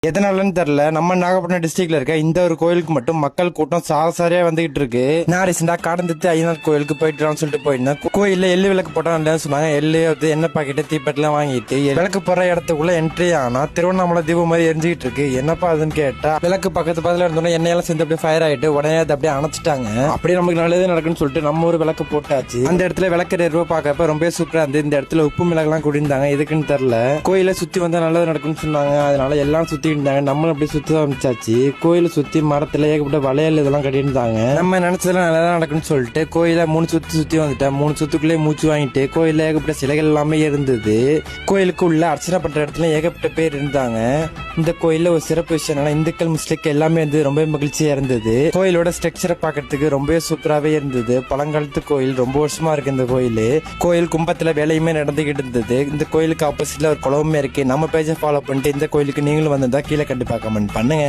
எதனாலன்னு தெரியல, நம்ம நாகப்பட்டினம் டிஸ்ட்ரிக்ட்ல இருக்க இந்த ஒரு கோயிலுக்கு மட்டும் மக்கள் கூட்டம் சாரியா வந்துகிட்டு இருக்கு. நான் ரீசெண்டா காடந்தத்து ஐயனார் கோயிலுக்கு போயிட்டு சொல்லிட்டு போயிருந்தேன். கோயில்ல எள்ளு விளக்கு போட்டா இல்லைன்னு சொன்னாங்க. எள்ளு எண்ணெய் பாக்கெட்டு தீப்பெல்லாம் வாங்கிட்டு விளக்கு போற இடத்துக்குள்ள என்ட்ரி ஆனா திருவண்ணாமலை தீபம் மாதிரி எரிஞ்சுக்கிட்டு இருக்கு. என்னப்பா அதுன்னு கேட்டா, விளக்கு பக்கத்து பக்கத்துல இருந்தோம்னா எண்ணெயெல்லாம் சேர்ந்து அப்படியே ஃபயர் ஆயிட்டு உடனே அதை அப்படியே அணைச்சிட்டாங்க. அப்படியே நமக்கு நல்லது நடக்குன்னு சொல்லிட்டு நம்ம ஒரு விளக்கு போட்டாச்சு. அந்த இடத்துல விளக்கு ரூபா பாக்கப்ப ரொம்ப சூப்பரா இருந்து. இந்த இடத்துல உப்பு மிளகு எல்லாம் குடிந்தாங்க. எதுக்குன்னு தெரியல. கோயில சுத்தி வந்தா நல்லது நடக்கும்னு சொன்னாங்க. அதனால எல்லாம் சுத்தி இருந்தாங்க. நம்மளும் அப்படி சுத்த ஆரம்பிச்சாச்சு. கோயில சுத்தி மரத்துல ஏகப்பட்ட வளையல் இதெல்லாம் கட்டியிருந்தாங்க. நம்ம நினைச்சதெல்லாம் நல்லா நடக்கும்னு சொல்லிட்டு கோயில 3 சுத்தி வந்துட்டேன். 3 சுத்துக்குள்ளே மூச்சு வாங்கிட்டு கோயில ஏகப்பட்ட சிலைகள் எல்லாமே இருந்தது. கோயிலுக்கு உள்ள அர்ச்சனை பண்ற இடத்துல ஏகப்பட்ட பேர் இருந்தாங்க. இந்த கோயில்ல ஒரு சிறப்பு விஷயம் என்னன்னா, இந்துக்கள் முஸ்லிம்கள் எல்லாமே இருந்தது. ரொம்ப மகிழ்ச்சியா இருந்தது. கோயிலோட ஸ்ட்ரக்சரை பாக்கிறதுக்கு ரொம்ப சூப்பராகவே இருந்தது. பழங்காலத்து கோயில், ரொம்ப வருஷமா இருக்கு இந்த கோயில். கோயில் கும்பத்துல வேலையுமே நடந்துகிட்டு இருந்தது. இந்த கோயிலுக்கு ஆப்போசிட்ல ஒரு குளமுமே இருக்கு. நம்ம பேஜை ஃபாலோ பண்ணிட்டு இந்த கோயிலுக்கு நீங்களும் வந்திருந்தா கீழே கண்டிப்பா கமெண்ட் பண்ணுங்க.